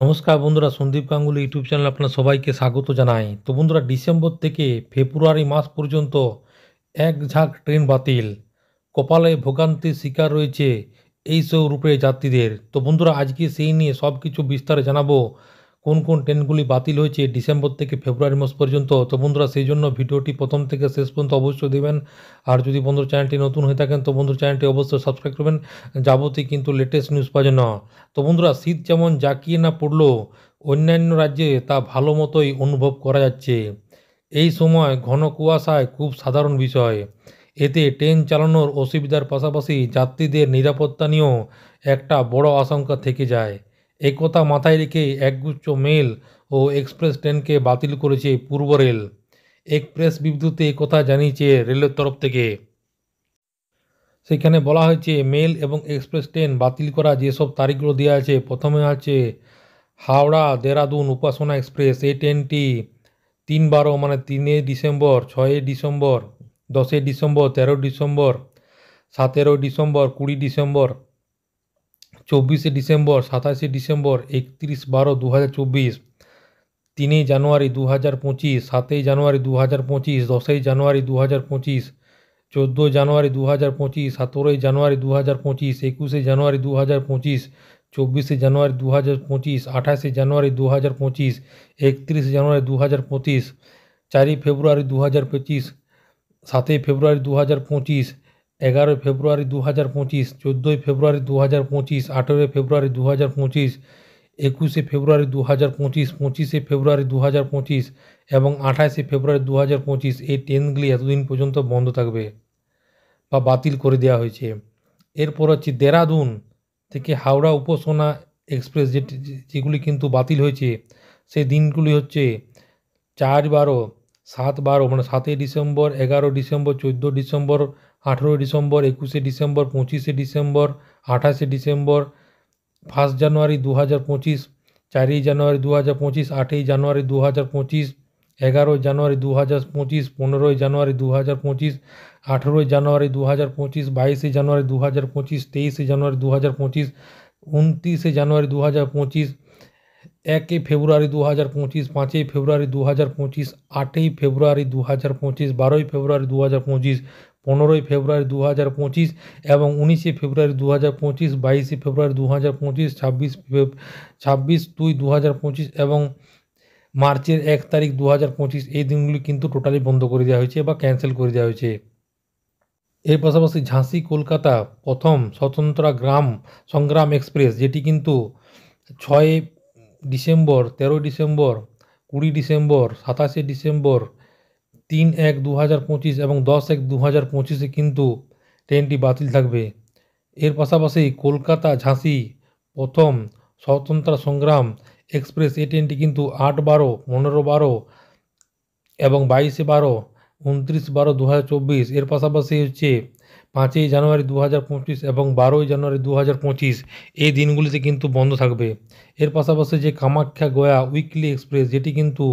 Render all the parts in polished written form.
নমস্কার বন্ধুরা, সন্দীপ গাঙ্গুলি ইউটিউব চ্যানেলে আপনার সবাইকে স্বাগত জানাই। তো বন্ধুরা, ডিসেম্বর থেকে ফেব্রুয়ারি মাস পর্যন্ত এক ঝাঁক ট্রেন বাতিল। কপালে ভোগান্তির শিকার রয়েছে এইসব রূপে যাত্রীদের। তো বন্ধুরা, আজকে সেই নিয়ে সব কিছু বিস্তারে জানাবো, কোন কোন ট্রেনগুলি বাতিল হয়েছে ডিসেম্বর থেকে ফেব্রুয়ারি মাস পর্যন্ত। তো বন্ধুরা, সেই জন্য ভিডিওটি প্রথম থেকে শেষ পর্যন্ত অবশ্যই দেবেন। আর যদি বন্ধুর চ্যানেলটি নতুন হয়ে থাকেন তো বন্ধুর চ্যানেলটি অবশ্যই সাবস্ক্রাইব করবেন যাবতীয় কিন্তু লেটেস্ট নিউজ পাওয়ার জন্য। তো বন্ধুরা, শীত যেমন জাঁকিয়ে না পড়লো, অন্যান্য রাজ্যে তা ভালো মতোই অনুভব করা যাচ্ছে। এই সময় ঘন কুয়াশায় খুব সাধারণ বিষয়। এতে ট্রেন চালানোর অসুবিধার পাশাপাশি যাত্রীদের নিরাপত্তা নিয়েও একটা বড় আশঙ্কা থেকে যায়। একথা মাথায় রেখে একগুচ্ছ মেল ও এক্সপ্রেস ট্রেনকে বাতিল করেছে পূর্ব রেল। এক প্রেস বিবৃতিতে একথা জানিয়েছে রেলের তরফ থেকে। সেখানে বলা হয়েছে, মেল এবং এক্সপ্রেস ট্রেন বাতিল করা যেসব তারিখগুলো দেওয়া আছে, প্রথমে আছে হাওড়া দেরাদুন উপাসনা এক্সপ্রেস। এই ট্রেনটি 3-12 মানে 3 December, 6 December, 10 December, 13 December, 17 December, 20 December, 24 December, 27 December, 31-12-2024, 3 জানুয়ারি 2025, 7 জানুয়ারি 2025, 10 জানুয়ারি 2025, 14 জানুয়ারি 2025, 17 জানুয়ারি 2025, 21 জানুয়ারি 2025, 24 জানুয়ারি 2025, 28 জানুয়ারি 2025, 31 জানুয়ারি 2025, 4 ফেব্রুয়ারি 2025, 7 ফেব্রুয়ারি 2025, 11 ফেব্রুয়ারি 2025, 14 ফেব্রুয়ারি 2025, 18 ফেব্রুয়ারি 2025, 21 ফেব্রুয়ারি 2025, 25 ফেব্রুয়ারি 2025 এবং 28 ফেব্রুয়ারি 2025। এই ট্রেনগুলি এতদিন পর্যন্ত বন্ধ থাকবে বা বাতিল করে দেওয়া হয়েছে। এরপর হচ্ছে দেরাদুন থেকে হাওড়া উপাসনা এক্সপ্রেস, যেগুলি কিন্তু বাতিল হয়েছে। সেই দিনগুলি হচ্ছে 4-12, 7-12 মানে 7 December, 11 December, 14 December, 18 December, 21 December, 25 December, 28 December, 1 জানুয়ারি 2025, 4 জানুয়ারি 2025, 8 জানুয়ারি 2025, 11 জানুয়ারি 2025, 15 জানুয়ারি 2025, 18 জানুয়ারি 2025, 22 জানুয়ারি 2025, 23 জানুয়ারি 2025, 29 জানুয়ারি 2025, 1 ফেব্রুয়ারি 2025, 5 ফেব্রুয়ারি 2025, 8 ফেব্রুয়ারি 2025, 12 ফেব্রুয়ারি 2025, 15 ফেব্রুয়ারি 2025 এবং 19 ফেব্রুয়ারি 2025, 22 ফেব্রুয়ারি 2025, 26/2/2025 এবং মার্চের 1 তারিখ 2025। এই দিনগুলি কিন্তু টোটালি বন্ধ করে দেওয়া হয়েছে বা ক্যান্সেল করে দেওয়া হয়েছে। এর পাশাপাশি ঝাঁসি কলকাতা প্রথম স্বতন্ত্র গ্রাম সংগ্রাম এক্সপ্রেস, যেটি কিন্তু 6 ডিসেম্বর, 13 ডিসেম্বর, 20 ডিসেম্বর, 27 ডিসেম্বর, 3/1/2025 এবং 10/1/2025 কিন্তু ট্রেনটি বাতিল থাকবে। এর পাশাপাশি কলকাতা ঝাঁসি প্রথম স্বতন্ত্র সংগ্রাম এক্সপ্রেস, এই ট্রেনটি কিন্তু 8/12, 15/12 এবং 22/12, 29/12/2024। এর পাশাপাশি হচ্ছে 5 জানুয়ারি 2025 এবং 12 জানুয়ারি 2025। এই দিনগুলিতে কিন্তু বন্ধ থাকবে। এর পাশাপাশি যে কামাখ্যা গয়া উইকলি এক্সপ্রেস, যেটি কিন্তু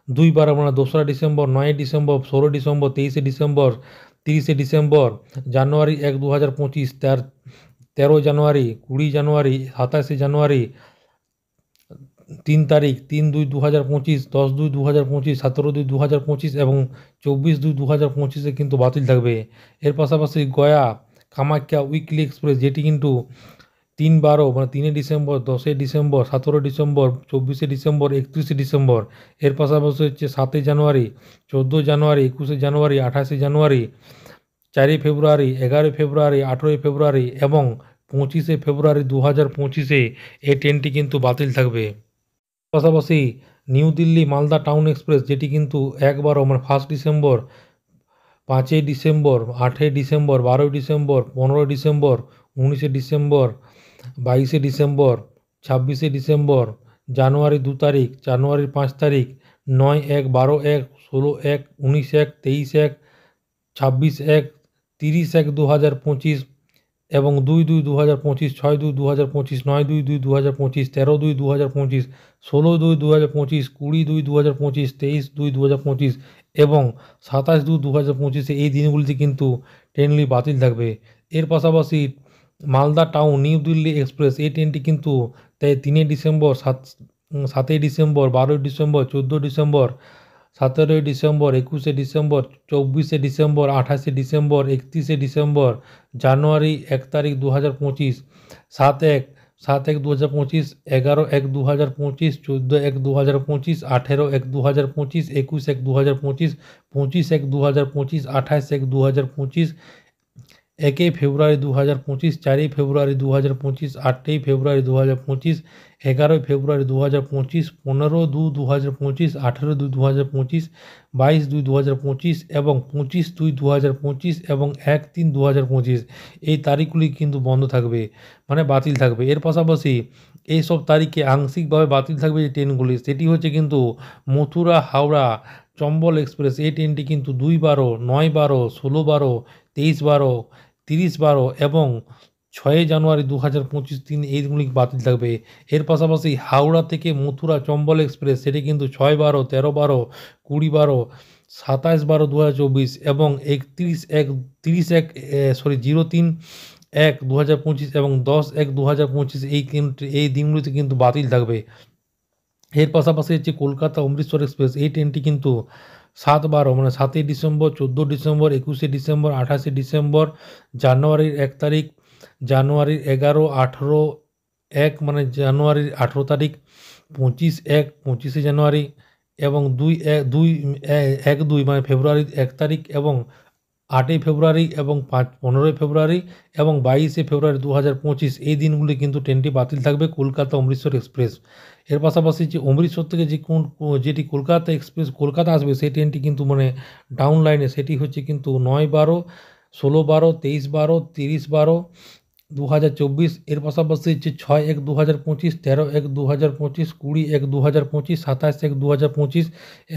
2/12 মানে 2রা ডিসেম্বর, 9 ডিসেম্বর, 16 ডিসেম্বর, 23 ডিসেম্বর, 30 ডিসেম্বর, জানুয়ারি 1, 2025, 13 জানুয়ারি, 20 জানুয়ারি, 27 জানুয়ারি, 3 তারিখ, 3/2/2025, 10/2/2025, 17/2/2025 এবং 24/2/2025 কিন্তু বাতিল থাকবে। এর পাশাপাশি গয়া কামাখ্যা উইকলি এক্সপ্রেস, যেটি কিন্তু 3/12 মানে 3 December, 10 December, 17 December, 24 December, 31 December. এর পাশাপাশি হচ্ছে 7 জানুয়ারি, 14 জানুয়ারি, 21 জানুয়ারি, 28 জানুয়ারি, 4 ফেব্রুয়ারি, 11 ফেব্রুয়ারি, 18 ফেব্রুয়ারি এবং 25 ফেব্রুয়ারি 2025 এই ট্রেনটি কিন্তু বাতিল থাকবে। পাশাপাশি নিউ দিল্লি মালদা টাউন এক্সপ্রেস, যেটি কিন্তু 1/12 মানে 1 ডিসেম্বর, 5 ডিসেম্বর, 8 ডিসেম্বর, 12 ডিসেম্বর, 15 ডিসেম্বর, 19 ডিসেম্বর, 22 ডিসেম্বর, 26 ডিসেম্বর, জানুয়ারি 2 তারিখ, জানুয়ারির 5 তারিখ, 9/1, 12/1, 16/1, 19/1, 23/1, 26/1, 30/1/2025 এবং 2/2/2025, 6/2/2025, 9/2/2025, 13/2/2025, 16/2/2025, 20/2/2025, 23/2/2025 এবং 27/2/2025 এই দিনগুলিতে কিন্তু ট্রেনগুলি বাতিল থাকবে। এর পাশাপাশি মালদা টাউন নিউ দিল্লি এক্সপ্রেস, এই ট্রেনটি কিন্তু 3 ডিসেম্বর, 7ই ডিসেম্বর, 12ই ডিসেম্বর, 14 ডিসেম্বর, 17ই ডিসেম্বর, 21শে ডিসেম্বর, 24শে ডিসেম্বর, 28শে ডিসেম্বর, 31শে ডিসেম্বর, জানুয়ারি 1 তারিখ 2025, 7/1, 7/1, 2025, 11/1, 2025, 14/1, 2025, 18/1, 2025, 21/1, 2025, 25/1, 2025, 28/1, 2025, 1 ফেব্রুয়ারি 2025, 4 ফেব্রুয়ারি 2025, 8 ফেব্রুয়ারি 2025, 11 ফেব্রুয়ারি 2025, 15/2/2025, 18/2/2025, 22/2/2025 এবং 25/2/2025 এবং 1/3/2025 এই তারিখগুলি কিন্তু বন্ধ থাকবে, মানে বাতিল থাকবে। এর পাশাপাশি এইসব তারিখে আংশিকভাবে বাতিল থাকবে যে ট্রেনগুলি, সেটি হচ্ছে কিন্তু মথুরা হাওড়া চম্বল এক্সপ্রেস। এই ট্রেনটি কিন্তু 2/12, 9/12, 16/12, 23/12, 30/12 এবং 6 জানুয়ারি 2025 এই দিনগুলি বাতিল থাকবে। এর পাশাপাশি হাওড়া থেকে মথুরা চম্বল এক্সপ্রেস সেটি কিন্তু 6/12, 13/12, 20/12, 27/12/2024 এবং 03/1/2025 এবং 10/1/2025 এই দিনগুলিতে কিন্তু বাতিল থাকবে। এর পাশাপাশি হচ্ছে কলকাতা অমৃতসর এক্সপ্রেস। এই ট্রেনটি কিন্তু 7/12 মানে 7ই ডিসেম্বর, 14 ডিসেম্বর, 21শে ডিসেম্বর, 28শে ডিসেম্বর, জানুয়ারির 1 তারিখ, জানুয়ারির 11, 18, 1 মানে জানুয়ারির 18 তারিখ, 25/1, 25শে জানুয়ারি এবং 1-2 মানে ফেব্রুয়ারির 1 তারিখ এবং 8ই ফেব্রুয়ারি এবং 15ই ফেব্রুয়ারি এবং 22শে ফেব্রুয়ারি 2025 এই দিনগুলি কিন্তু ট্রেনটি বাতিল থাকবে, কলকাতা অমৃতসর এক্সপ্রেস। এর পাশাপাশি যে অমৃতসর থেকে যেটি কলকাতা এক্সপ্রেস কলকাতা আসবে সেই ট্রেনটি কিন্তু মানে ডাউন লাইনে, সেটি হচ্ছে কিন্তু 9/12, 16/12, 23/12, 30/12, 2024। এর পাশাপাশি হচ্ছে 6/1, 2025, 13/1, 2025, 20/1, 2025, 27/1, 2025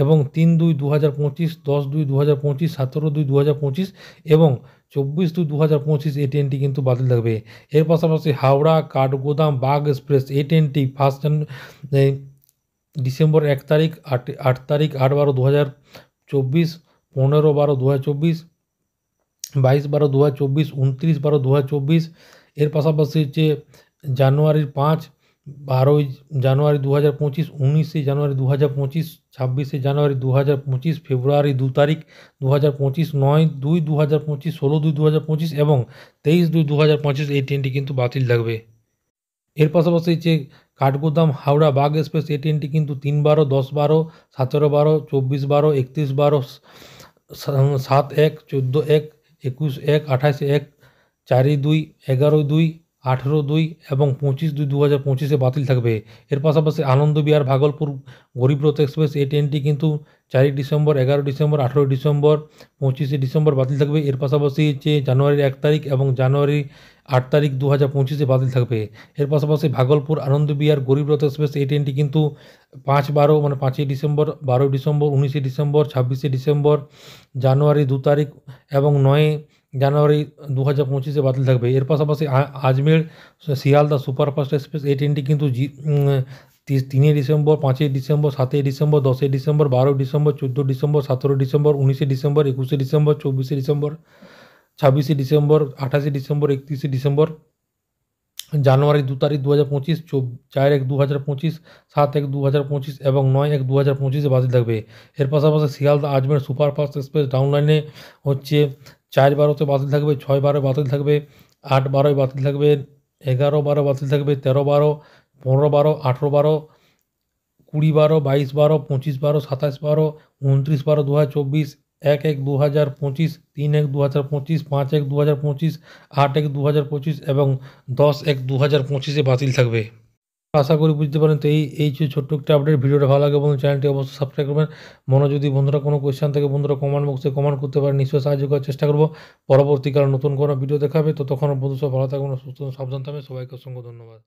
এবং 3/2, 2025, 10/2, 2025, 17/2, 2025 এবং 24/2, 2025 এই ট্রেনটি কিন্তু বাতিল থাকবে। এর পাশাপাশি হাওড়া কাঠগোদাম বাগ এক্সপ্রেস এই ট্রেনটি ডিসেম্বর 1 তারিখ, 8 তারিখ, 8/12, 2024, 15/12, 2024, 22/12, 2024, 29/12, 2024। এর পাশাপাশি হচ্ছে জানুয়ারির 5, 12ই জানুয়ারি 2025, 19শে জানুয়ারি 2025, 26শে জানুয়ারি 2025, ফেব্রুয়ারি 2 তারিখ 2025, 9/2, 2025, 16/2, 2025 এবং 23/2, 2025 এই ট্রেনটি কিন্তু বাতিল থাকবে। এর পাশাপাশি হচ্ছে কাঠগোদাম হাওড়া বাগ এক্সপ্রেস এই ট্রেনটি কিন্তু 3/12, 10/12, 17/12, 24/12, 31/12, 7/1, 14/1, 21/1, 28/1, 4/2, 11/2, 18/2 এবং 25/2, 2025 বাতিল থাকবে। এর পাশাপাশি আনন্দবিহার ভাগলপুর গরিবরথ এক্সপ্রেস এই ট্রেনটি কিন্তু 4 ডিসেম্বর, 11 ডিসেম্বর, 18 ডিসেম্বর, 25শে ডিসেম্বর বাতিল থাকবে। এর পাশাপাশি হচ্ছে জানুয়ারির 1 তারিখ এবং জানুয়ারি 8 তারিখ 2025 বাতিল থাকবে। এর পাশাপাশি ভাগলপুর আনন্দবিহার গরিবরথ এক্সপ্রেস এই ট্রেনটি কিন্তু 5/12 মানে 5ই ডিসেম্বর, 12ই ডিসেম্বর, 19শে ডিসেম্বর, 26শে ডিসেম্বর, জানুয়ারি 2 তারিখ এবং 9 জানুয়ারি 2025 বাতিল থাকবে। এর পাশাপাশি আজমের শিয়ালদা সুপারফাস্ট এক্সপ্রেস এই ট্রেনটি কিন্তু 3ই ডিসেম্বর, 5ই ডিসেম্বর, 7ই ডিসেম্বর, 10ই ডিসেম্বর, 12ই ডিসেম্বর, 14 ডিসেম্বর, 17 ডিসেম্বর, 19শে ডিসেম্বর, 21শে ডিসেম্বর, 24শে ডিসেম্বর, 26শে ডিসেম্বর, 28শে ডিসেম্বর, 31শে ডিসেম্বর, জানুয়ারি 2 তারিখ 2025, 4/1, 2025, 7/1, 2025 এবং 9/1, 2025 বাতিল থাকবে। এর পাশাপাশি শিয়ালদা আজমের সুপারফাস্ট এক্সপ্রেস ডাউন লাইনে হচ্ছে 4/12 বাতিল থাকবে, 6/12 বাতিল থাকবে, 8/12 বাতিল থাকবে, 11/12 বাতিল থাকবে, 13/12, 15/12, 18/12, 20/12, 22/12, 25/12, 27/12, 29/12, 2024, 1/1, 2025, 3/1, 2025, 5/1, 2025, 8/1, 2025 এবং 10/1, 2025 বাতিল থাকবে। আশা করি বুঝতে পারেন। তো এই যে ছোট্ট একটা আপডেট, ভিডিওটা ভালো লাগে বন্ধু চ্যানেলটি অবশ্যই সাবস্ক্রাইব করবেন। যদি বন্ধুরা কোনো কোয়েশ্চেন থাকে বন্ধুরা কমেন্ট বক্সে কমেন্ট করতে পারেন, নিশ্চয়ই সাহায্য করার চেষ্টা করব। পরবর্তীকালে নতুন কোনো ভিডিও দেখাবে, ততক্ষণ বন্ধু সব ভালো থাকবেন, সুস্থ সাবধান থাকবেন। সবাইকে অসংখ্য ধন্যবাদ।